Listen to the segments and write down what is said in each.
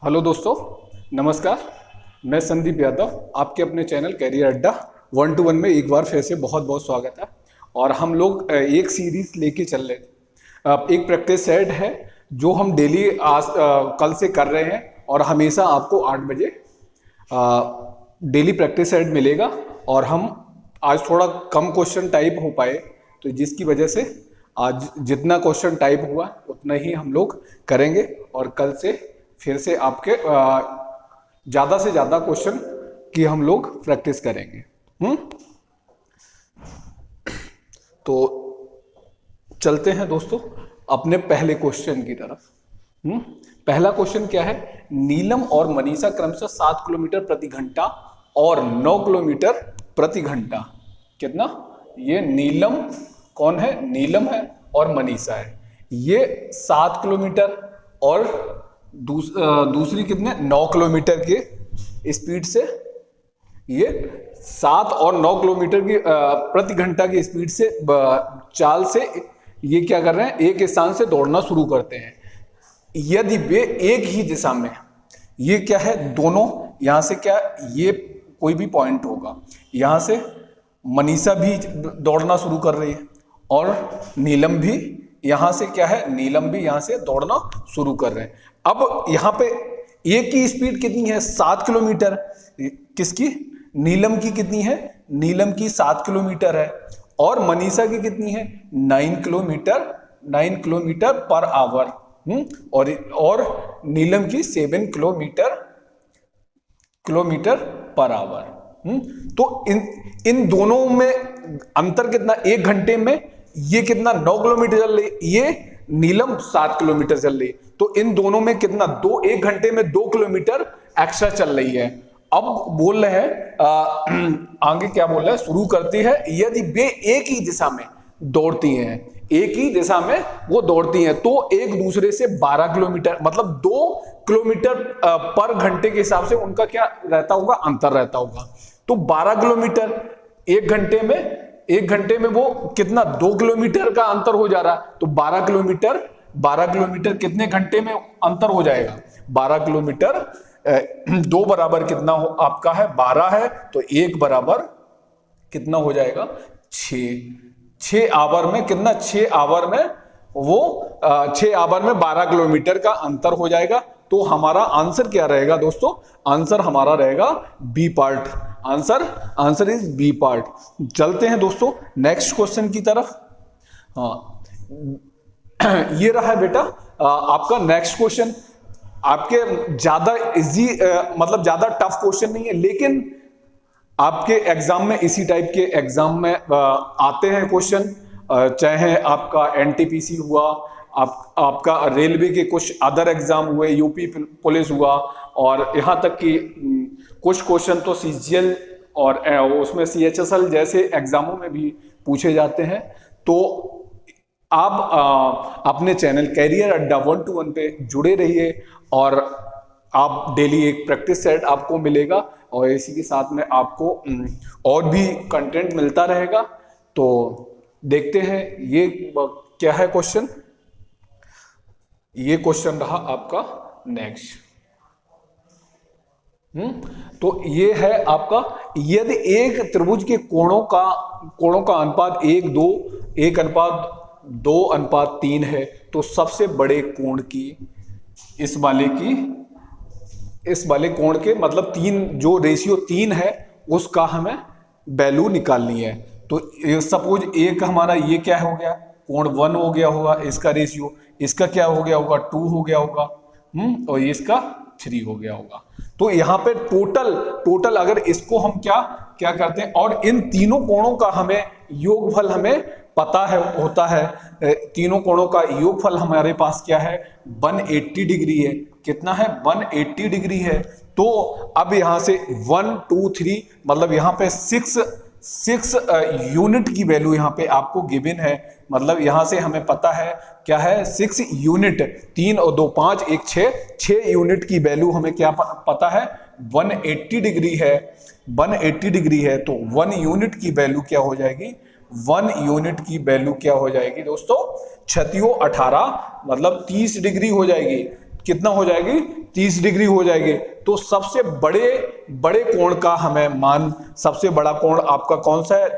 Hello दोस्तों, नमस्कार। मैं संदीप यादव, आपके अपने चैनल कैरियर अड्डा 1-to-1 में एक बार फिर से बहुत बहुत स्वागत है। और हम लोग एक सीरीज लेके चल रहे थे। एक प्रैक्टिस सेट है जो हम डेली आज कल से कर रहे हैं और हमेशा आपको 8 बजे डेली प्रैक्टिस सेट मिलेगा। और हम आज थोड़ा कम क्वेश्चन टाइप हो पाए, तो जिसकी वजह से आज जितना क्वेश्चन टाइप हुआ उतना ही हम लोग करेंगे और कल से फिर से आपके ज्यादा से ज्यादा क्वेश्चन की हम लोग प्रैक्टिस करेंगे। तो चलते हैं दोस्तों अपने पहले क्वेश्चन की तरफ। पहला क्वेश्चन क्या है? नीलम और मनीषा क्रमशः 7 किलोमीटर प्रति घंटा और 9 किलोमीटर प्रति घंटा। कितना? ये नीलम कौन है? नीलम है और मनीषा है। ये 7 किलोमीटर और दूसरी कितने? 9 किलोमीटर के स्पीड से, ये 7 और 9 किलोमीटर की प्रति घंटा की स्पीड से चाल से ये क्या कर रहे हैं? एक स्थान से दौड़ना शुरू करते हैं। यदि वे एक ही दिशा में, ये क्या है? दोनों यहां से क्या, ये कोई भी पॉइंट होगा, यहां से मनीषा भी दौड़ना शुरू कर रही है और नीलम भी यहां से क्या है? नीलम भी यहां से दौड़ना शुरू कर रहे हैं। अब यहां पे एक की स्पीड कितनी है? 7 किलोमीटर। किसकी? नीलम की कितनी है? नीलम की 7 किलोमीटर है। और मनीषा की कितनी है? 9 किलोमीटर पर आवर। और नीलम की 7 किलोमीटर पर आवर। तो इन दोनों में अंतर कितना? 1 घंटे में ये कितना? 9 किलोमीटर चल रही, ये नीलम 7 किलोमीटर चल रही। तो इन दोनों में कितना? 1 घंटे में 2 किलोमीटर एक्स्ट्रा चल रही है। अब बोल रहे हैं आगे क्या बोल रहा है? शुरू करती है। यदि वे एक ही दिशा में दौड़ती हैं, एक ही दिशा में वो दौड़ती हैं, तो एक दूसरे से 12 किलोमीटर, मतलब 2 किलोमीटर पर घंटे के हिसाब से उनका क्या रहता होगा? अंतर रहता होगा। तो 12 किलोमीटर एक घंटे में वो कितना? 2 किलोमीटर का अंतर हो जा रहा है। तो 12 किलोमीटर कितने घंटे में अंतर हो जाएगा? 12 किलोमीटर 2 बराबर कितना हो आपका है? 12 है, तो 1 बराबर कितना हो जाएगा? 6 आवर में कितना? 6 आवर में वो 6 आवर में 12 किलोमीटर का अंतर हो जाएगा। तो हमारा आंसर क्या रहेगा दोस्तों? आंसर हमारा रहेगा B part. Answer is B part. चलते हैं दोस्तों नेक्स्ट क्वेश्चन की तरफ। हाँ, ये रहा है बेटा आपका नेक्स्ट क्वेश्चन। आपके ज्यादा इजी मतलब ज्यादा टफ क्वेश्चन नहीं है, लेकिन आपके एग्जाम में इसी टाइप के एग्जाम में आते हैं क्वेश्चन। चाहे आपका एनटीपीसी हुआ, आपका रेलवे के कुछ अदर एग्जाम हुए, यूपी पुलिस हुआ, और यहाँ तक कि कुछ क्वेश्चन तो सीजीएल और उसमें सीएचएसएल जैसे एग्जामों में भी पूछे जाते हैं। तो आप अपने चैनल कैरियर अड्डा 1-to-1 पे जुड़े रहिए और आप डेली एक प्रैक्टिस सेट आपको मिलेगा और इसी के साथ में आपको और भी कंटेंट मिलता रहेगा। तो देखते हैं ये क्या है क्वेश्चन। ये क्वेश्चन रहा आपका नेक्स्ट। तो ये है आपका, यदि एक त्रिभुज के कोणों का अनुपात 1:2:3 है, तो सबसे बड़े कोण की इस वाले कोण के मतलब 3 जो रेशियो 3 है उसका हमें वैल्यू निकालनी है। तो सपोज एक हमारा ये क्या हो गया? कोण 1 हो गया होगा, इसका रेशियो, इसका क्या हो गया होगा? 2 हो गया होगा, और इसका 3 हो गया होगा। तो यहाँ पे टोटल अगर इसको हम क्या करते हैं, और इन तीनों कोणों का हमें योगफल हमें पता है होता है। तीनों कोणों का योगफल हमारे पास क्या है? 180 डिग्री है। कितना है? 180 डिग्री है। तो अब यहां से 1 2 3 मतलब यहां पे 6 यूनिट की वैल्यू यहां पे आपको गिवन है। मतलब यहां से हमें पता है क्या है? 6 यूनिट, 3 और 2 5 1 6 यूनिट की वैल्यू हमें क्या पता है? 180 डिग्री है। 180 डिग्री है तो 1 यूनिट की वैल्यू क्या हो जाएगी? 1 यूनिट की वैल्यू क्या हो जाएगी दोस्तों? 6 18 मतलब 30 डिग्री हो जाएगी। कितना हो जाएगी, 30 डिग्री हो जाएगी। तो सबसे बड़े बड़े कोण का हमें मान, सबसे बड़ा कोण आपका कौन सा है,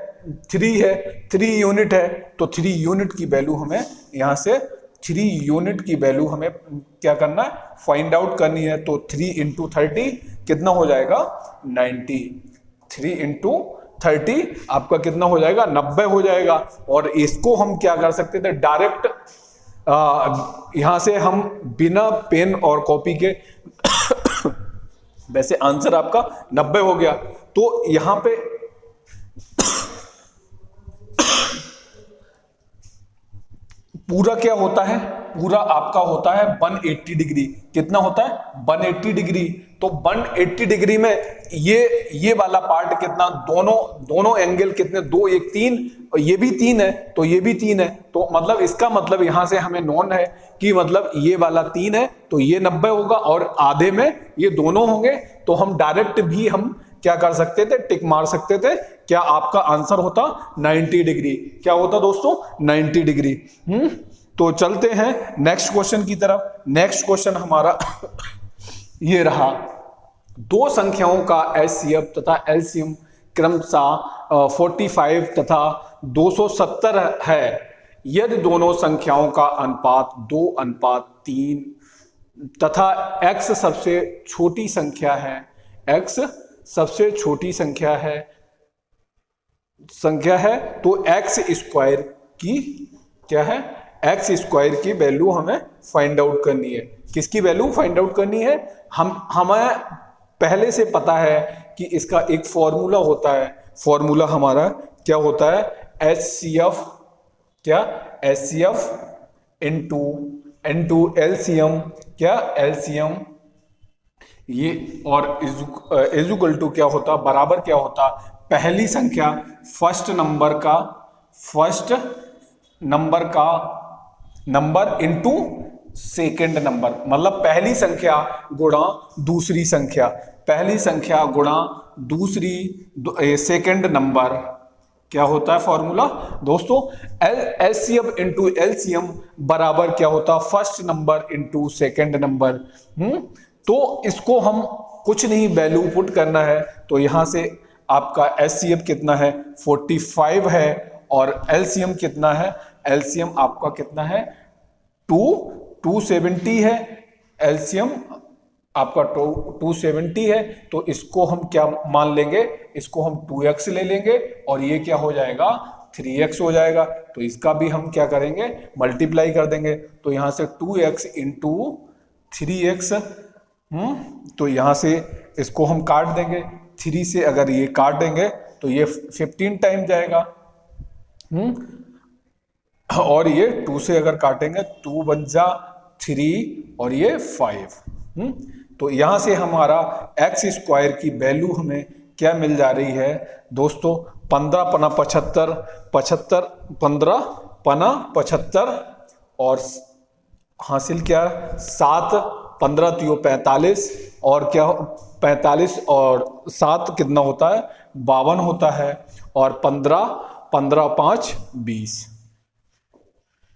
3 है, 3 यूनिट है। तो 3 यूनिट की वैल्यू हमें यहां से 3 यूनिट की वैल्यू हमें क्या करना है, फाइंड आउट करनी है। तो 3 इंटू 30 कितना हो जाएगा, 90। 3 इंटू 30 आपका कितना हो जाएगा, 90 हो जाएगा। और इसको हम क्या कर सकते थे, डायरेक्ट यहां से हम बिना पेन और कॉपी के वैसे आंसर आपका 90 हो गया। तो यहां पे पूरा क्या होता है, पूरा आपका होता है 180 डिग्री। कितना होता है, 180 डिग्री। तो 180 डिग्री में ये वाला पार्ट कितना, दोनों एंगल कितने, 2 1 3, और ये भी 3 है, तो ये भी 3 है। तो मतलब इसका मतलब यहां से हमें नॉन है कि मतलब ये वाला 3 है तो ये 90 होगा, और आधे में ये दोनों होंगे। तो हम डायरेक्ट भी हम क्या कर सकते थे, टिक मार सकते थे। क्या आपका आंसर होता 90 डिग्री। क्या होता दोस्तों, 90 डिग्री। तो चलते हैं नेक्स्ट क्वेश्चन की तरफ। नेक्स्ट क्वेश्चन हमारा ये रहा, दो संख्याओं का एचसीएफ तथा एलसीएम क्रमशः 45 तथा 270 है। यदि दोनों संख्याओं का अनुपात 2:3 तथा x सबसे छोटी संख्या है, x सबसे छोटी संख्या है तो x स्क्वायर की क्या है, x स्क्वायर की वैल्यू हमें फाइंड आउट करनी है। किसकी वैल्यू फाइंड आउट करनी है, हमें पहले से पता है कि इसका एक फॉर्मूला होता है। फॉर्मूला हमारा क्या होता है, एचसीएफ, क्या एचसीएफ इनटू एलसीएम, क्या एलसीएम, ये और इजुकल टू क्या होता, बराबर क्या होता, पहली संख्या first number into second number, मतलब पहली संख्या गुणा दूसरी संख्या, पहली संख्या गुणा दूसरी सेकेंड नंबर। क्या होता है फॉर्मूला दोस्तों, एलसीएम इनटू एलसीएम बराबर क्या होता, first number into second number. तो इसको हम कुछ नहीं वैल्यू पुट करना है। तो यहां से आपका एचसीएफ कितना है, 45 है, और एलसीएम कितना है, एलसीएम आपका कितना है, 270 है। एलसीएम आपका 270 है। तो इसको हम क्या मान लेंगे, इसको हम 2x ले लेंगे, और ये क्या हो जाएगा, 3x हो जाएगा। तो इसका भी हम क्या करेंगे, मल्टीप्लाई कर देंगे। तो यहां से 2x इंटू 3x, तो यहां से इसको हम काट देंगे, 3 से अगर ये काट देंगे तो ये 15 टाइम जाएगा। और ये 2 से अगर काटेंगे 2 × 3 और ये 5। तो यहां से हमारा x स्क्वायर की वैल्यू हमें क्या मिल जा रही है दोस्तों, 15 पना 75, 15 पना 75, और हासिल क्या, 7 15 × 45, और क्या 45 और 7 कितना होता है, 52 होता है, और 15 5 20,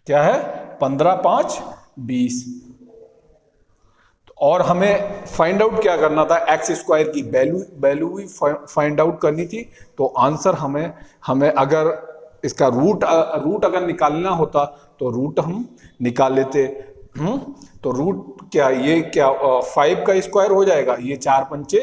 क्या है 15 5 20। और हमें फाइंड आउट क्या करना था, एक्स स्क्वायर की वैल्यू भी फाइंड आउट करनी थी। तो आंसर हमें अगर इसका रूट अगर निकालना होता तो रूट हम निकाल लेते। तो रूट क्या, ये क्या 5 का स्क्वायर हो जाएगा, ये 4 पंचे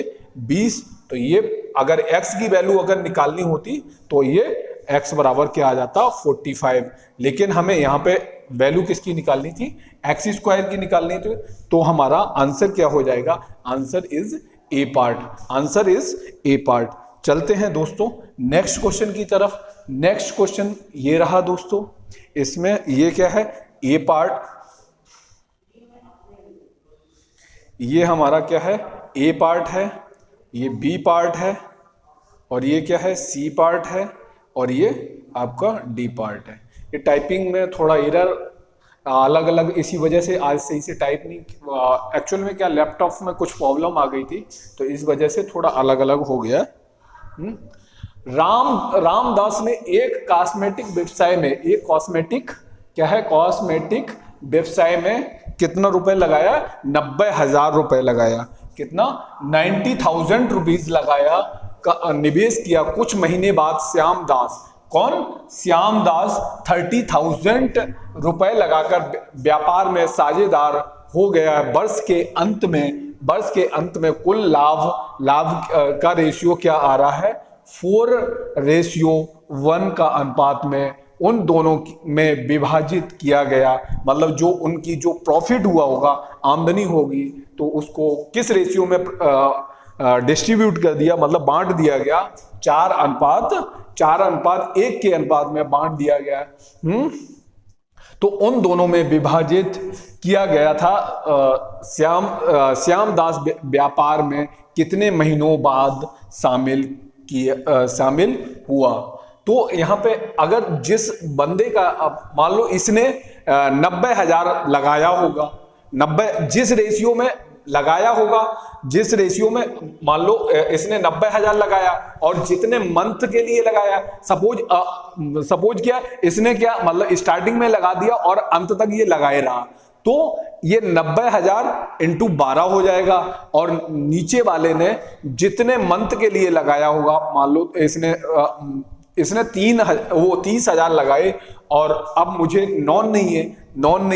20। तो ये अगर x की वैल्यू अगर निकालनी होती तो ये x बराबर क्या आ जाता, 45। लेकिन हमें यहाँ पे वैल्यू किसकी निकालनी थी, एक्स स्क्वायर की निकालनी थी। तो हमारा आंसर क्या हो जाएगा, answer is a part, answer is a part. चलते हैं दोस्तों नेक्स्ट क्वेश्चन की तरफ। नेक्स्ट क्वेश्चन ये रहा दोस्तों, इसमें ये क्या है, ए पार्ट, ये हमारा क्या है, ए पार्ट है, ये बी पार्ट है, और ये क्या है, सी पार्ट है, और ये आपका डी पार्ट है। ये टाइपिंग में थोड़ा एरर अलग अलग इसी वजह से आज सही से टाइप नहीं, एक्चुअल में क्या लैपटॉप में कुछ प्रॉब्लम आ गई थी तो इस वजह से थोड़ा अलग अलग हो गया। रामदास ने एक कॉस्मेटिक व्यवसाय में, एक कॉस्मेटिक क्या है, कॉस्मेटिक व्यवसाय में कितना रुपए लगाया, 90,000 रुपए लगाया। कितना, 90,000 रुपीज लगाया, निवेश किया। कुछ महीने बाद श्याम दास, कौन, श्याम दास 30,000 रुपए लगाकर व्यापार में साझेदार हो गया। वर्ष के अंत में कुल लाभ का रेशियो क्या आ रहा है, 4:1 का अनुपात में उन दोनों में विभाजित किया गया। मतलब जो उनकी जो प्रॉफिट हुआ होगा, आमदनी होगी, तो उसको किस रेशियो में डिस्ट्रीब्यूट कर दिया, मतलब बांट दिया गया, 4:1 के अनुपात में बांट दिया गया। तो उन दोनों में विभाजित किया गया था। श्याम दास व्यापार में कितने महीनों बाद शामिल हुआ। तो यहाँ पे अगर जिस बंदे का, मान लो इसने 90,000 लगाया होगा, 90 जिस रेशियो में लगाया होगा, जिस रेशियो में मान लो इसने 90,000 लगाया और जितने मंथ के लिए लगाया, सपोज क्या इसने क्या मतलब स्टार्टिंग में लगा दिया और अंत तक ये लगाए रहा, तो ये 90,000 इंटू 12 हो जाएगा। और नीचे वाले ने जितने मंथ के लिए लगाया होगा, मान लो इसने 30,000 लगाए और अब मुझे नॉन नहीं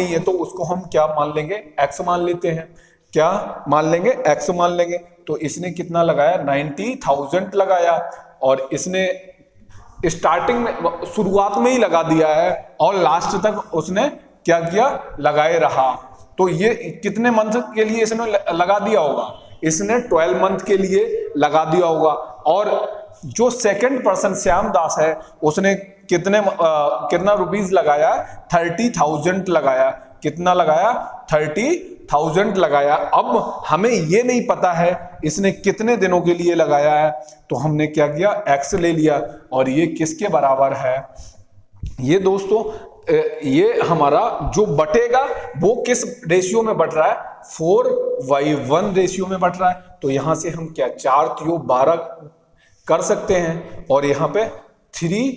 है, तो उसको हम क्या मान लेंगे, एक्स मान लेते हैं। क्या मान लेंगे, एक्स मान लेंगे। तो इसने कितना लगाया, 90,000 लगाया और इसने स्टार्टिंग में, शुरुआत में ही लगा दिया है और लास्ट तक उसने क्या किया, लगाए रहा। तो ये कितने मंथ के लिए इसने लगा दिया होगा, इसने 12 मंथ के लिए लगा दिया होगा। और जो सेकंड पर्सन श्याम दास है, उसने कितना रुपीस लगाया, 30,000 लगाया। कितना लगाया, 30,000 लगाया। अब हमें ये नहीं पता है इसने कितने दिनों के लिए लगाया है, तो हमने क्या किया, एक्स ले लिया। और ये किसके बराबर है, ये दोस्तों ये हमारा जो बटेगा वो किस रेशियो में बट रहा है, 4:1 रेशियो में बट रहा है। तो यहां से हम क्या 4×3=12 कर सकते हैं। और यहाँ पे 3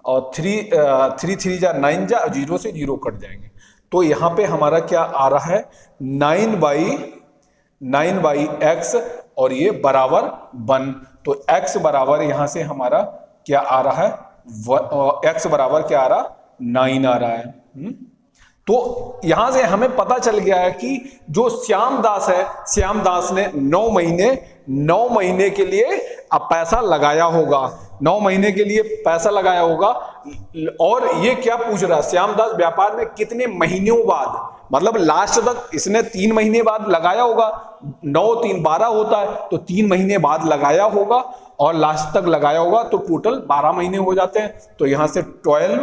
और 3 जा 0 से 0 कट जाएंगे। तो यहाँ पे हमारा क्या आ रहा है, 9/x और ये बराबर 1। तो x बराबर यहां से हमारा क्या आ रहा है, x बराबर क्या आ रहा, 9 आ रहा है। तो यहां से हमें पता चल गया है कि जो श्याम दास है, श्याम दास ने 9 महीने के लिए अब पैसा लगाया होगा, 9 महीने के लिए पैसा लगाया होगा। और ये क्या पूछ रहा है, श्याम दास व्यापार में कितने महीनों बाद, मतलब लास्ट तक इसने 3 महीने बाद लगाया होगा, 9 3 12 होता है, तो 3 महीने बाद लगाया होगा और लास्ट तक लगाया होगा, तो टोटल 12 महीने हो जाते हैं। तो यहां से 12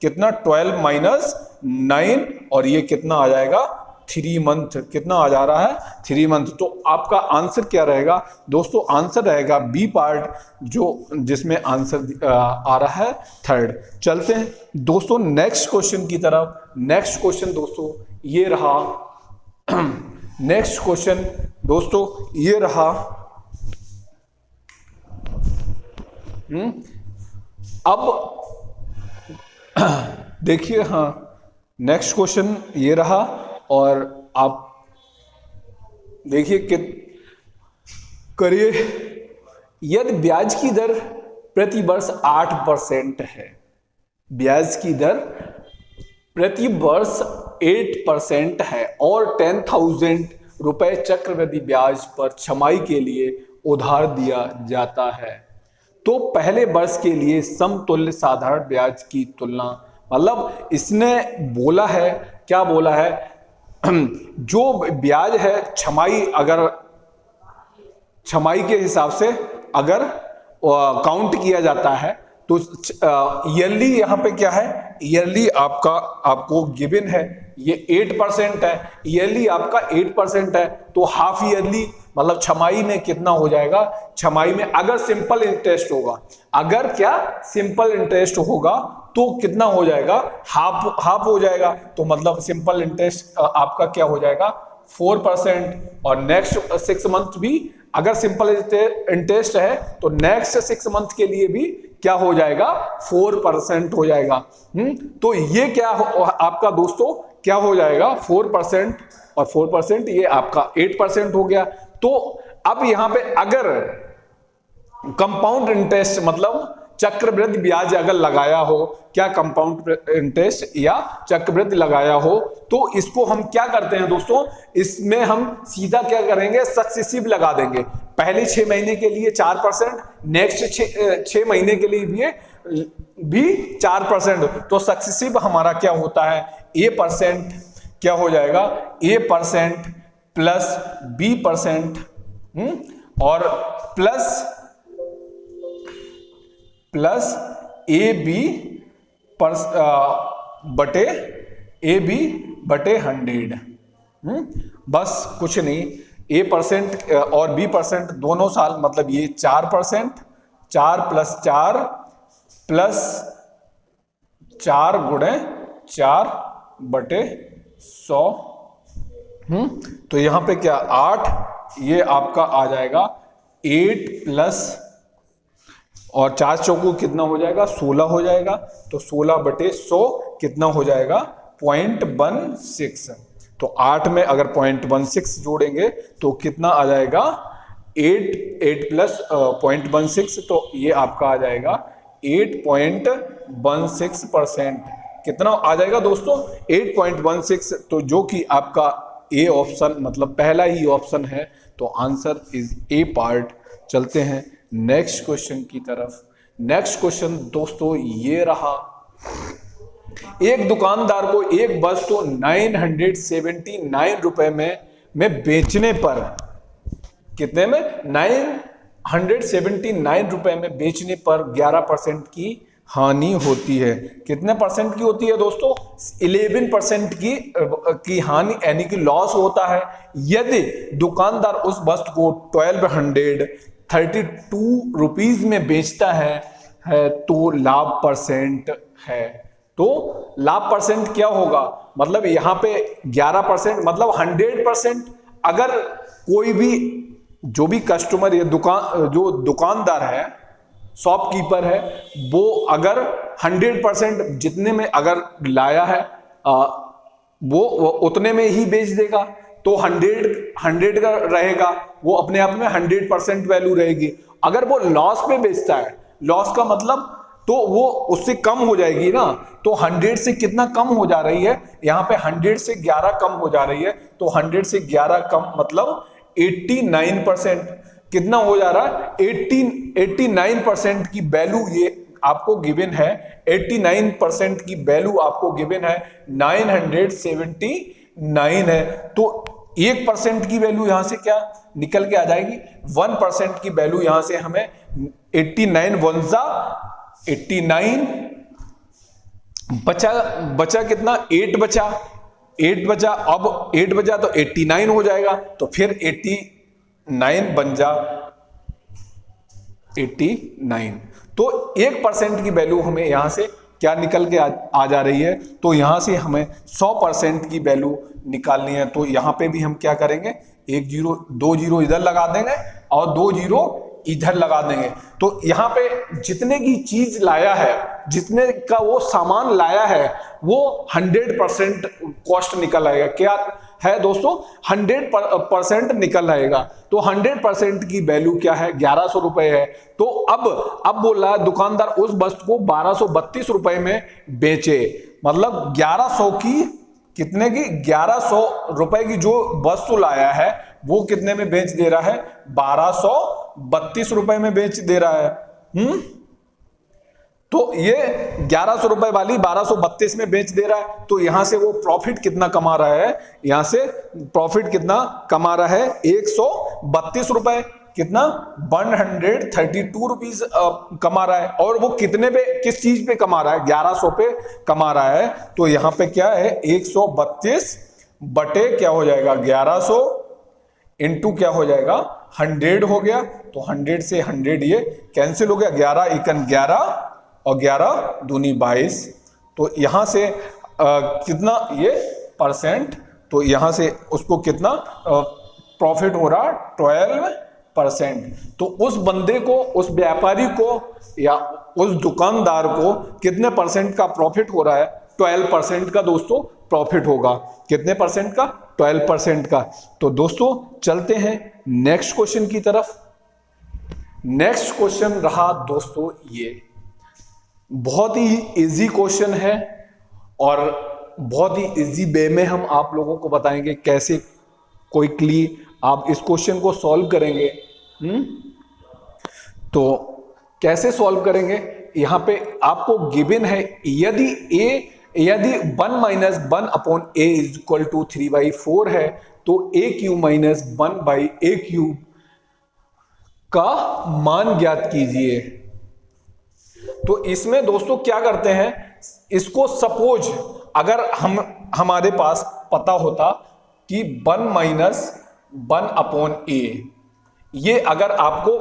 कितना, 12 - 9 और ये कितना आ जाएगा, 3 मंथ। कितना आ जा रहा है, 3 मंथ। तो आपका आंसर क्या रहेगा दोस्तों, आंसर रहेगा बी पार्ट, जिसमें आंसर आ रहा है 3rd। चलते हैं दोस्तों नेक्स्ट क्वेश्चन की तरफ। नेक्स्ट क्वेश्चन दोस्तों ये रहा, नेक्स्ट क्वेश्चन दोस्तों ये रहा। अब देखिए, हाँ नेक्स्ट क्वेश्चन ये रहा और आप देखिए कि करिए, यदि ब्याज की दर प्रति वर्ष 8% है, ब्याज की दर प्रति वर्ष 8% है और 10,000 रुपए चक्रवृद्धि ब्याज पर छमाही के लिए उधार दिया जाता है, तो पहले वर्ष के लिए समतुल्य साधारण ब्याज की तुलना, मतलब इसने बोला है, क्या बोला है, जो ब्याज है छमाही, अगर छमाही के हिसाब से अगर काउंट किया जाता है तो ईयरली यहाँ पे क्या है, ईयरली आपको गिवन है ये 8% है, ईयरली आपका 8% है, तो हाफ ईयरली मतलब छमाही में कितना हो जाएगा, छमाही में अगर सिंपल इंटरेस्ट होगा, अगर क्या सिंपल इंटरेस्ट होगा तो कितना हो जाएगा, हाफ हो जाएगा। तो मतलब सिंपल इंटरेस्ट आपका क्या हो जाएगा 4%। और नेक्स्ट 6 मंथ भी अगर सिंपल इंटरेस्ट है तो नेक्स्ट 6 मंथ के लिए भी क्या हो जाएगा 4% हो जाएगा। तो ये क्या आपका दोस्तों क्या हो जाएगा 4% और 4% ये आपका 8% हो गया। तो अब यहां पे अगर कंपाउंड इंटरेस्ट मतलब चक्रवृद्धि ब्याज अगर लगाया हो, क्या कंपाउंड इंटरेस्ट या चक्रवृद्धि लगाया हो, तो इसको हम क्या करते हैं दोस्तों, इसमें हम सीधा क्या करेंगे, सक्सेसिव लगा देंगे। पहले 6 महीने के लिए 4%, नेक्स्ट 6 महीने के लिए भी 4%। तो सक्सेसिव हमारा क्या होता है, A% क्या हो जाएगा, A% प्लस B% और प्लस ए बी बटे 100। बस कुछ नहीं, A% और B% दोनों साल, मतलब ये 4%, 4 प्लस 4 प्लस 4 गुणे 4 बटे 100। तो यहां पे क्या 8, ये आपका आ जाएगा 8 प्लस और 4 चौको कितना हो जाएगा 16 हो जाएगा। तो 16 बटे 100 कितना हो जाएगा 0.16। तो 8 में अगर 0.16 जोड़ेंगे तो कितना आ जाएगा 8 प्लस 0.16, तो ये आपका आ जाएगा 8.16%। कितना आ जाएगा दोस्तों 8.16। तो जो कि आपका ए ऑप्शन मतलब पहला ही ऑप्शन है, तो आंसर इज ए पार्ट। चलते हैं नेक्स्ट क्वेश्चन की तरफ। नेक्स्ट क्वेश्चन दोस्तों ये रहा, एक दुकानदार को एक वस्तु 979 रुपए में बेचने पर, कितने में 979 रुपए में बेचने पर 11% की हानि होती है। कितने परसेंट की होती है दोस्तों, 11% की हानि यानी कि लॉस होता है। यदि दुकानदार उस वस्तु को 1232 रुपीज में बेचता है तो लाभ परसेंट है। तो लाभ परसेंट क्या होगा, मतलब यहां पे 11% मतलब 100%। अगर कोई भी जो भी कस्टमर या जो दुकानदार है, शॉपकीपर है, वो अगर 100% जितने में अगर लाया है वो उतने में ही बेच देगा, तो 100 का रहेगा, वो अपने आप में 100% वैल्यू रहेगी। अगर वो लॉस में बेचता है, लॉस का मतलब तो वो उससे कम हो जाएगी ना। तो 100 से कितना कम हो जा रही है, यहाँ पे 100 से 11 कम हो जा रही है। तो 100 से 11 कम मतलब 89%। कितना हो जा रहा है 89% की वैल्यू ये आपको गिवन है। 89% की वैल्यू आपको गिवन है, 979 है। तो 1% की वैल्यू यहां से क्या निकल के आ जाएगी, 1% की वैल्यू यहां से हमें 89 1 89 बचा कितना 8 बचा। अब 8 बचा तो 89 हो जाएगा, तो फिर 89 बन जा 89। तो 1% की वैल्यू हमें यहां से क्या निकल के आ जा रही है, तो यहां से हमें 100% की वैल्यू निकालनी है। तो यहां पे भी हम क्या करेंगे, 1 0 2 0 इधर लगा देंगे और 2 0 इधर लगा देंगे। तो यहां पे जितने की चीज लाया है, जितने का वो सामान लाया है, वो 100% कॉस्ट निकल आएगा। क्या है दोस्तों 100% निकल आएगा। तो 100% की वैल्यू क्या है 1100 रुपए है। तो अब बोल रहा है दुकानदार उस वस्तु को 1232 रुपए में बेचे, मतलब 1100 की कितने की 1100 रुपए की जो वस्तु लाया है वो कितने में बेच दे रहा है, 1232 रुपए में बेच दे रहा है। तो ये 1100 रुपए वाली 1232 में बेच दे रहा है। तो यहां से वो प्रॉफिट कितना कमा रहा है, यहां से प्रॉफिट कितना कमा रहा है 132 रुपए, कितना 132 रुपीज कमा रहा है। और वो कितने पे किस चीज पे कमा रहा है, 1100 पे कमा रहा है। तो यहां पे क्या है 132 बटे क्या हो जाएगा 1100 इंटू क्या हो जाएगा 100 हो गया। तो 100 से 100 ये कैंसिल हो गया, 11 एकन 11 और 11 दूनी 22। तो यहां से कितना ये परसेंट, तो यहां से उसको कितना प्रॉफिट हो रहा 12%। तो उस बंदे को, उस व्यापारी को या उस दुकानदार को कितने परसेंट का प्रॉफिट हो रहा है, 12% का दोस्तों प्रॉफिट होगा। कितने परसेंट का? 12% का। तो दोस्तों चलते हैं नेक्स्ट क्वेश्चन की तरफ। नेक्स्ट क्वेश्चन रहा दोस्तों ये, बहुत ही इजी क्वेश्चन है और बहुत ही इजी वे में हम आप लोगों को बताएंगे कैसे क्विकली आप इस क्वेश्चन को सॉल्व करेंगे। तो कैसे सॉल्व करेंगे? यहां पे आपको गिवन है यदि 1 minus 1 upon a is equal to 3/4 है तो ए क्यूब माइनस 1/a क्यूब का मान ज्ञात कीजिए। तो इसमें दोस्तों क्या करते हैं, इसको सपोज अगर हमारे पास पता होता कि 1 माइनस 1 अपॉन ए, ये अगर आपको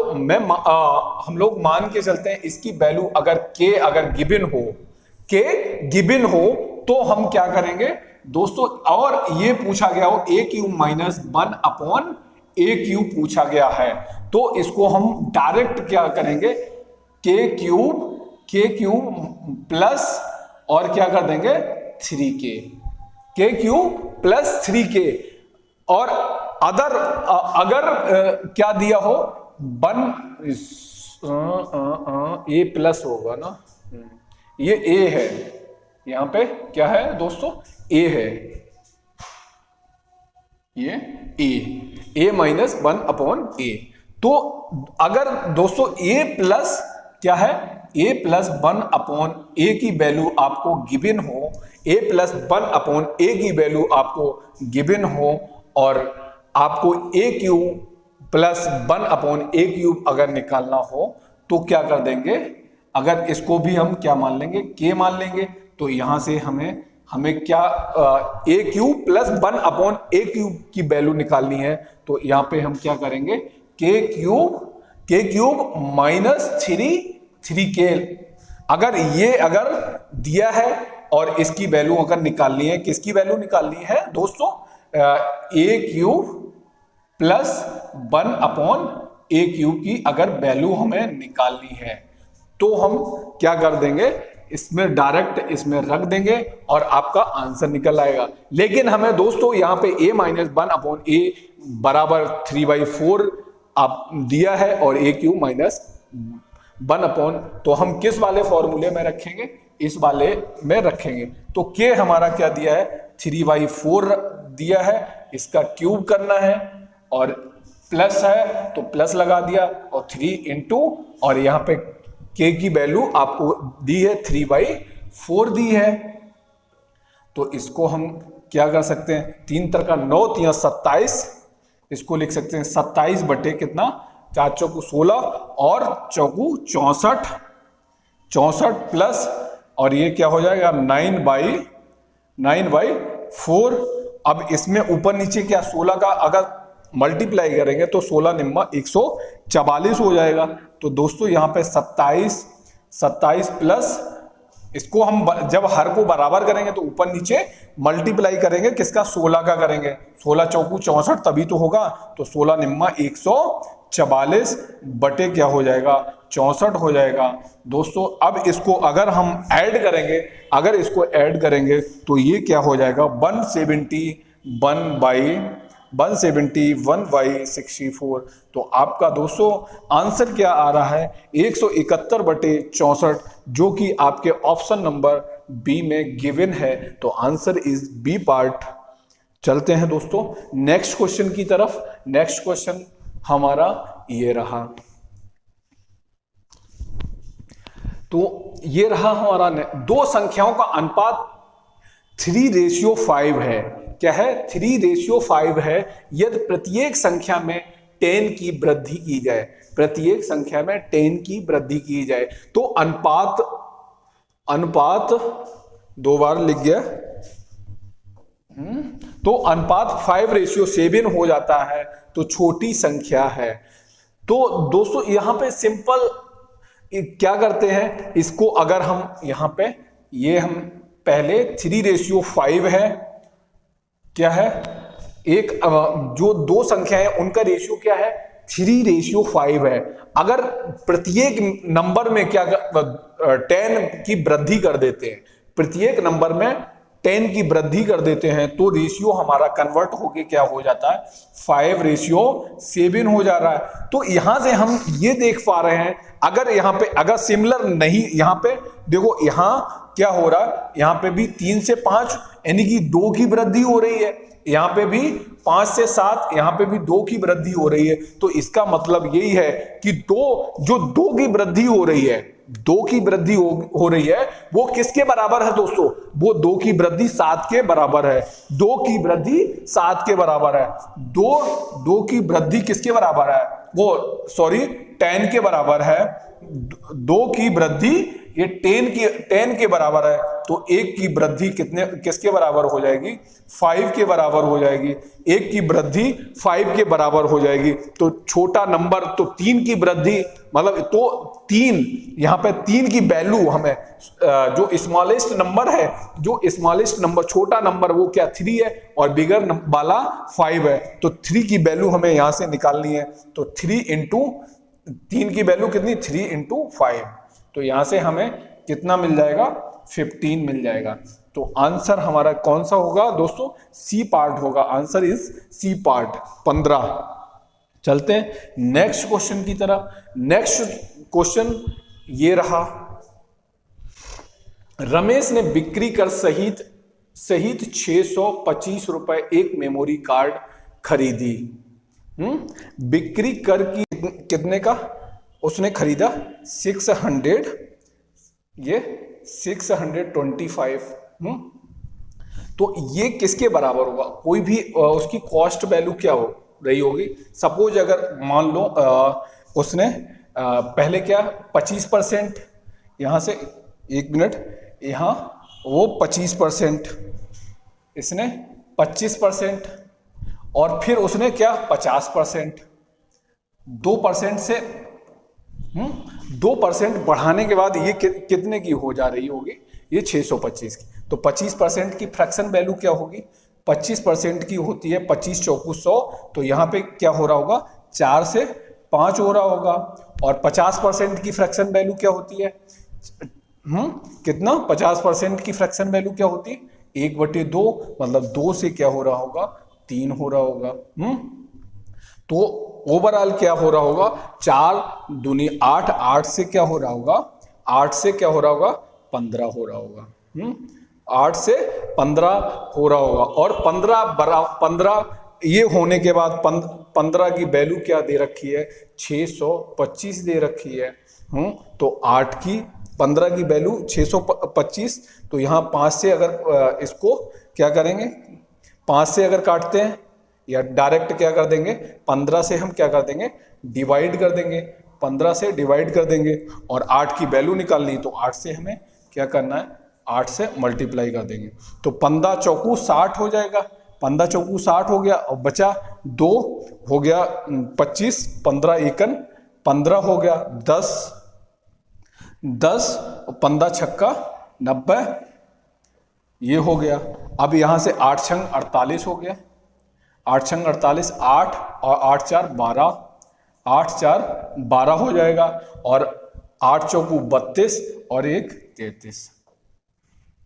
हम लोग मान के चलते हैं इसकी वैल्यू अगर अगर गिवन हो तो हम क्या करेंगे दोस्तों, और ये पूछा गया हो ए क्यूब माइनस 1 अपॉन ए क्यूब पूछा गया है, तो इसको हम डायरेक्ट क्या करेंगे, के क्यूब प्लस और क्या कर देंगे 3k, के क्यूब प्लस 3k। और अगर क्या दिया हो 1 ए प्लस होगा ना, ये ए है, यहां पे क्या है दोस्तों, ए है, ये ए माइनस 1 अपॉन ए। तो अगर दोस्तों ए प्लस क्या है, ए प्लस 1 अपॉन ए की वैल्यू आपको गिवन हो, ए प्लस 1 अपॉन ए की वैल्यू आपको गिवन हो और आपको ए क्यूब प्लस 1 अपॉन ए क्यूब अगर निकालना हो तो क्या कर देंगे, अगर इसको भी हम क्या मान लेंगे, के मान लेंगे। तो यहां से हमें क्या ए क्यूब प्लस 1 अपॉन ए क्यूब की वैल्यू निकालनी है। तो यहां पे हम क्या करेंगे, के क्यूब माइनस 3k। अगर दिया है और इसकी वैल्यू अगर निकालनी है, किसकी वैल्यू निकालनी है दोस्तों, ए क्यूब प्लस 1 अपॉन ए क्यूब की अगर वैल्यू हमें निकालनी है तो हम क्या कर देंगे, इसमें डायरेक्ट इसमें रख देंगे और आपका आंसर निकल आएगा। लेकिन हमें दोस्तों यहां पे a माइनस 1 अपॉन ए बराबर 3/4 आप दिया है और ए क्यूब माइनस 1 अपॉन, तो हम किस वाले फॉर्मूले में रखेंगे, इस वाले में रखेंगे। तो के हमारा क्या दिया है, 3/4 दिया है, इसका क्यूब करना है और प्लस है तो प्लस लगा दिया और 3 इंटू और यहां पे के की वैल्यू आपको दी है 3/4 दी है। तो इसको हम क्या कर सकते हैं, 3 का 9 या 27, इसको लिख सकते हैं 27 बटे कितना, 4 चौकू 16 और चौकू 64 प्लस और ये क्या हो जाएगा 9/4। अब इसमें ऊपर नीचे क्या 16 का अगर मल्टीप्लाई करेंगे तो 16 निम्मा 144 हो जाएगा। तो दोस्तों यहाँ पे 27 प्लस इसको हम जब हर को बराबर करेंगे तो ऊपर नीचे मल्टीप्लाई करेंगे, किसका 16 का करेंगे, 16 चौकू 64 तभी तो होगा। तो 16 निम्मा 144 बटे क्या हो जाएगा 64 हो जाएगा दोस्तों। अब इसको अगर हम ऐड करेंगे तो ये क्या हो जाएगा 171/64। तो आपका दोस्तों आंसर क्या आ रहा है 171 बटे 64, जो कि आपके ऑप्शन नंबर बी में गिवन है। तो आंसर इज बी पार्ट। चलते हैं दोस्तों नेक्स्ट क्वेश्चन की तरफ। नेक्स्ट क्वेश्चन हमारा ये रहा, तो ये रहा हमारा दो संख्याओं का अनुपात 3:5 है। क्या है 3:5 है यदि प्रत्येक संख्या में 10 की वृद्धि की जाए, प्रत्येक संख्या में 10 की वृद्धि की जाए तो अनुपात 2 बार लिख गया, तो अनुपात 5:7 हो जाता है, तो छोटी संख्या है। तो दोस्तों यहां पे सिंपल क्या करते हैं, इसको अगर हम यहां पे ये हम पहले 3:5 है, क्या है एक जो दो संख्या है उनका रेशियो क्या है 3:5 है। अगर प्रत्येक नंबर में क्या 10 की वृद्धि कर देते हैं, प्रत्येक नंबर में 10 की वृद्धि कर देते हैं तो रेशियो हमारा कन्वर्ट होके क्या हो जाता है, 5:7 हो जा रहा है। तो यहां से हम ये देख पा रहे हैं, अगर यहां पे अगर सिमिलर नहीं, यहां पे देखो यहां क्या हो रहा है, यहां पे भी 3 से 5 यानी कि 2 की वृद्धि हो रही है, यहां पे भी 5 से 7 यहां पे भी 2 की वृद्धि हो रही है। तो इसका मतलब यही है कि जो 2 की वृद्धि हो रही है, 2 की वृद्धि हो रही है, वो किसके बराबर है दोस्तों, वो 2 की वृद्धि 7 के बराबर है। 2 की वृद्धि 7 के बराबर है। 2 की वृद्धि किसके बराबर है, वो सॉरी 10 के बराबर है। 2 की वृद्धि ये 10 के बराबर है, तो 1 की वृद्धि किसके बराबर हो जाएगी, 5 के बराबर हो जाएगी। 1 की वृद्धि 5 के बराबर हो जाएगी। तो छोटा नंबर, तो 3 की वृद्धि मतलब, तो 3 यहां पे 3 की वैल्यू हमें जो स्मॉलेस्ट नंबर है, जो स्मॉलेस्ट नंबर छोटा नंबर वो क्या 3 है, और बिगर वाला 5 है। तो 3 की वैल्यू हमें यहां से निकालनी है। तो 3 की वैल्यू कितनी, 3 × 5, तो यहां से हमें कितना मिल जाएगा, 15 मिल जाएगा। तो आंसर हमारा कौन सा होगा दोस्तों, सी पार्ट होगा। Answer is C part, 15। चलते हैं नेक्स्ट क्वेश्चन की तरफ। नेक्स्ट क्वेश्चन ये रहा, रमेश ने बिक्री कर सहित 625 रुपए एक मेमोरी कार्ड खरीदी। बिक्री कर की कितने का उसने खरीदा, 625। तो ये किसके बराबर होगा, कोई भी उसकी कॉस्ट वैल्यू क्या हो रही होगी। सपोज अगर मान लो उसने पहले क्या 25%, यहां से 1 मिनट, यहां वो 25%, इसने 25%, और फिर उसने क्या 50%, 2% से 2% बढ़ाने के बाद ये कितने की हो जा रही होगी, ये 625 की। तो 25% की फ्रैक्शन वैल्यू क्या होगी, 25% की होती है 25 चौकू 100, तो यहां पे क्या हो रहा होगा, 4 से 5 हो रहा होगा। और 50% की फ्रैक्शन वैल्यू क्या होती है, कितना 50% की फ्रैक्शन वैल्यू क्या होती है, 1/2, मतलब 2 से क्या हो रहा होगा, 3 हो रहा होगा। तो ओवरऑल क्या हो रहा होगा, 4 दूनी 8, 8 से क्या हो रहा होगा, 8 से क्या हो रहा होगा, 15 हो रहा होगा। 8 से 15 हो रहा होगा। और 15 ये होने के बाद 15 की वैल्यू क्या दे रखी है, 625 दे रखी है। तो 8 की 15 की वैल्यू 625, तो यहाँ 5 से अगर इसको क्या करेंगे, 5 से अगर काटते हैं या डायरेक्ट क्या कर देंगे, 15 से हम क्या कर देंगे, डिवाइड कर देंगे, 15 से डिवाइड कर देंगे। और 8 की वैल्यू निकालनी, तो 8 से हमें क्या करना है, 8 से मल्टीप्लाई कर देंगे। तो 15 चौकू 60 हो जाएगा, 15 चौकू 60 हो गया, और बचा 2 हो गया 25, 15 एकन 15 हो गया, 10 15 छक्का 90, ये हो गया। अब यहां से 8 छंग 48 हो गया, 8 छंग 48, 8 और 8 4 12, 8 4 12 हो जाएगा। और 8 चौकू 32 और 1 33।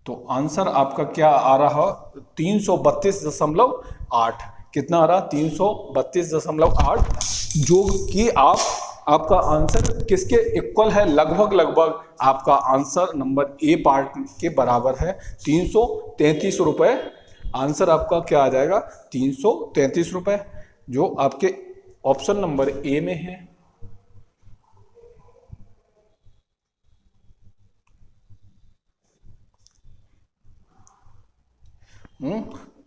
तो आंसर आपका क्या आ रहा, 332.8। कितना आ रहा, 332.8, जो कि आपका आंसर किसके इक्वल है, लगभग आपका आंसर नंबर ए पार्ट के बराबर है, 333 रुपए। आंसर आपका क्या आ जाएगा, 333 रुपए, जो आपके ऑप्शन नंबर ए में है।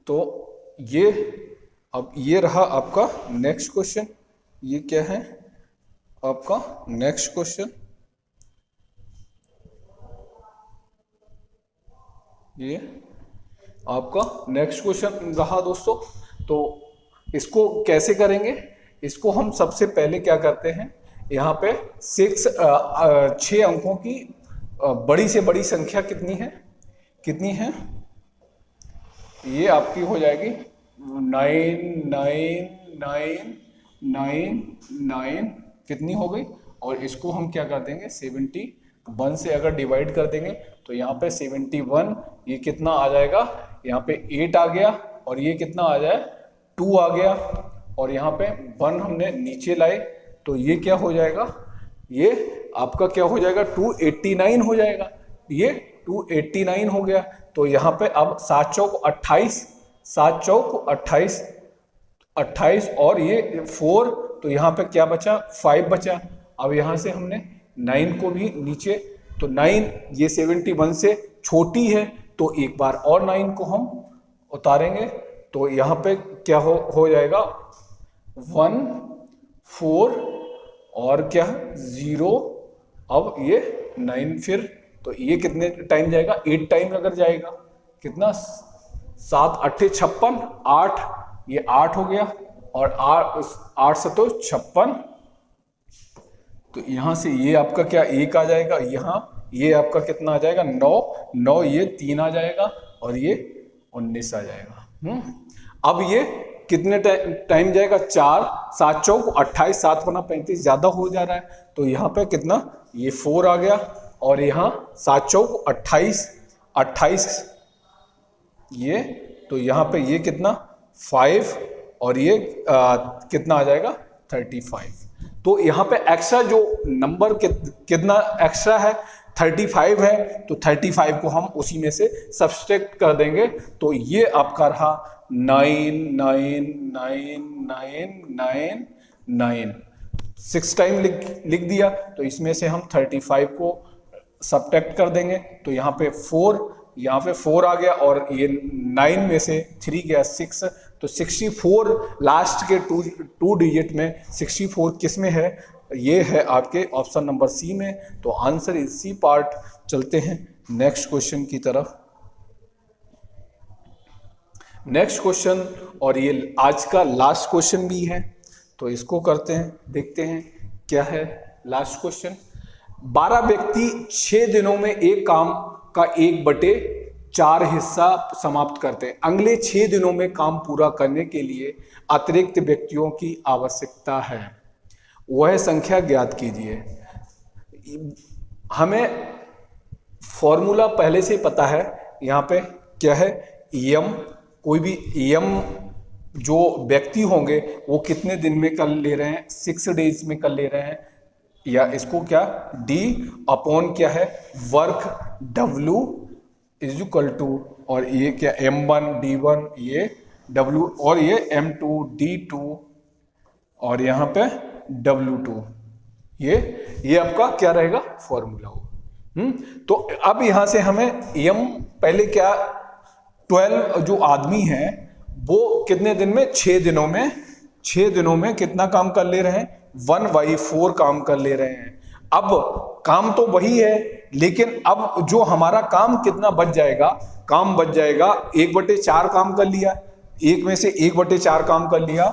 तो ये अब ये रहा आपका नेक्स्ट क्वेश्चन। ये क्या है आपका नेक्स्ट क्वेश्चन, ये आपका नेक्स्ट क्वेश्चन रहा दोस्तों। तो इसको कैसे करेंगे, इसको हम सबसे पहले क्या करते हैं, यहाँ पे 6 अंकों की बड़ी से बड़ी संख्या कितनी है, ये आपकी हो जाएगी 99999, कितनी हो गई, और इसको हम क्या कर देंगे 70 1 से अगर डिवाइड कर देंगे तो यहाँ पे 71, ये कितना आ जाएगा, यहाँ पे 8 आ गया, और ये कितना आ जाए 2 आ गया, और यहाँ पे 1 हमने नीचे लाए तो ये क्या हो जाएगा, ये आपका क्या हो जाएगा 289 हो जाएगा, ये 289 हो गया। तो यहाँ पे अब 7 चौक 28, 7 चौक 28, 28 और ये 4, तो यहाँ पे क्या बचा 5 बचा। अब यहाँ से हमने 9 को भी नीचे, तो 9 ये 71 से छोटी है तो एक बार और 9 को हम उतारेंगे, तो यहाँ पे क्या हो जाएगा 1 4 और क्या 0, अब ये 9 फिर, तो ये कितने टाइम जाएगा 8 टाइम अगर जाएगा, कितना 7 8 56, 8 ये 8 हो गया, और 8 से तो 56, तो यहां से ये आपका क्या 1 आ जाएगा, यहाँ ये आपका कितना आ जाएगा 9, 9 ये 3 आ जाएगा, और ये 19 आ जाएगा। अब ये कितने टाइम जाएगा 4, 7 चौक 28, 7 बना 35 ज्यादा हो जा रहा है, तो यहाँ पे कितना ये 4 आ गया, और यहाँ 7 चौक 28, 28 ये, तो यहाँ पे ये कितना 5, और ये कितना आ जाएगा 35। तो यहाँ पे एक्स्ट्रा जो नंबर कितना एक्स्ट्रा है 35 है, तो 35 को हम उसी में से सब्सट्रैक्ट कर देंगे, तो ये आपका रहा 9 9 9 9 9 9, 6 टाइम लिख दिया, तो इसमें से हम 35 को सब्ट्रैक्ट कर देंगे, तो यहाँ पे 4, यहाँ पे 4 आ गया, और ये 9 में से 3 गया 6, तो 64 लास्ट के टू डिजिट में 64 किस में है, ये है आपके ऑप्शन नंबर सी में, तो आंसर इज सी पार्ट। चलते हैं नेक्स्ट क्वेश्चन की तरफ। नेक्स्ट क्वेश्चन, और ये आज का लास्ट क्वेश्चन भी है, तो इसको करते हैं, देखते हैं क्या है लास्ट क्वेश्चन। 12 व्यक्ति 6 दिनों में एक काम का 1/4 हिस्सा समाप्त करते हैं। अगले 6 दिनों में काम पूरा करने के लिए अतिरिक्त व्यक्तियों की आवश्यकता है, वह संख्या ज्ञात कीजिए। हमें फॉर्मूला पहले से ही पता है, यहाँ पे क्या है यम, कोई भी यम जो व्यक्ति होंगे वो कितने दिन में कर ले रहे हैं 6 डेज में कर ले रहे हैं, या इसको क्या D अपॉन क्या है work W is equal to, और ये क्या M1 D1 ये W, और ये M2 D2, और यहाँ पे W2, ये आपका क्या रहेगा फॉर्मूला होगा। तो अब यहां से हमें M पहले क्या 12 जो आदमी हैं वो कितने दिन में 6 दिनों में कितना काम कर ले रहे हैं 1/4 काम कर ले रहे हैं। अब काम तो वही है, लेकिन अब जो हमारा काम कितना बच जाएगा, काम बच जाएगा 1/4 काम कर लिया, एक में से 1/4 काम कर लिया,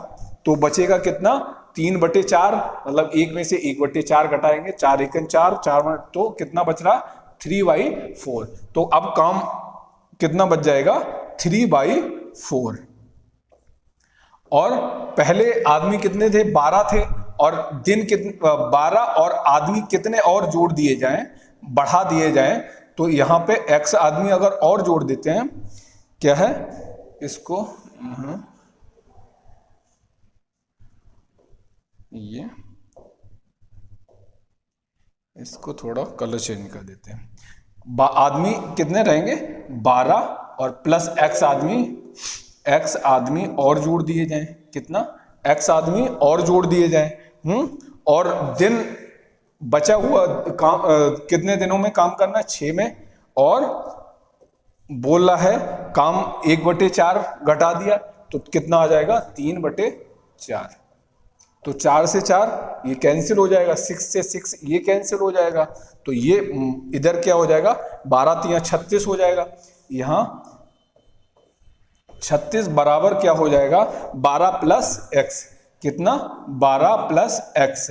तो बचेगा कितना 3/4, मतलब एक में से 1/4 घटाएंगे, 4 1 4, 4 तो कितना बच रहा 3/4। तो अब काम कितना बच जाएगा 3/4। और पहले आदमी कितने थे 12 थे, और दिन कितने 12, और आदमी कितने और जोड़ दिए जाएं, बढ़ा दिए जाएं, तो यहाँ पे x आदमी अगर और जोड़ देते हैं, क्या है इसको ये इसको थोड़ा कलर चेंज कर देते हैं। आदमी कितने रहेंगे 12, और प्लस x आदमी और जोड़ दिए जाएं, कितना x आदमी और जोड़ दिए जाएं, और दिन बचा हुआ काम कितने दिनों में काम करना है 6 में, और बोल रहा है काम 1/4 घटा दिया, तो कितना आ जाएगा 3/4। तो 4 से 4 ये कैंसिल हो जाएगा, 6 से 6 ये कैंसिल हो जाएगा, तो ये इधर क्या हो जाएगा 12 3 36 हो जाएगा। यहाँ 36 बराबर क्या हो जाएगा 12 + x, कितना 12 + x,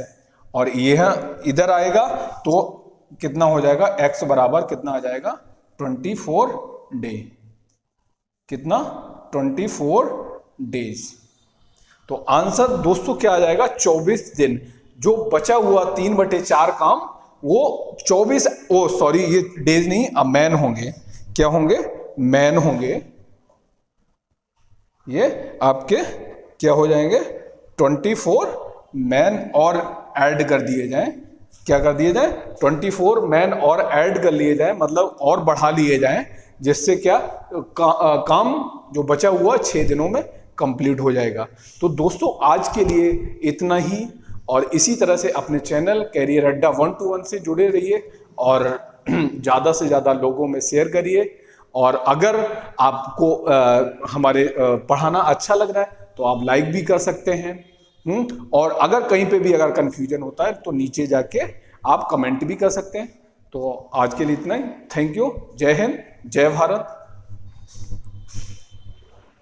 और यह इधर आएगा तो कितना हो जाएगा x बराबर कितना आ जाएगा 24 डे, कितना 24 डेज। तो आंसर दोस्तों क्या आ जाएगा 24 दिन। जो बचा हुआ 3/4 काम वो 24 सॉरी ये डेज नहीं, अब मैन होंगे, क्या होंगे, मैन होंगे, ये आपके क्या हो जाएंगे, 24 मैन और ऐड कर दिए जाएं, क्या कर दिए जाएं, 24 मैन और ऐड कर लिए जाएं, मतलब और बढ़ा लिए जाएं, जिससे क्या काम जो बचा हुआ 6 दिनों में कंप्लीट हो जाएगा। तो दोस्तों आज के लिए इतना ही, और इसी तरह से अपने चैनल कैरियर अड्डा 121 से जुड़े रहिए और ज़्यादा से ज़्यादा लोगों में शेयर करिए। और अगर आपको हमारे पढ़ाना अच्छा लग रहा है तो आप लाइक भी कर सकते हैं। और अगर कहीं पे भी अगर कंफ्यूजन होता है तो नीचे जाके आप कमेंट भी कर सकते हैं। तो आज के लिए इतना ही। Thank you. जय हिंद, जय भारत।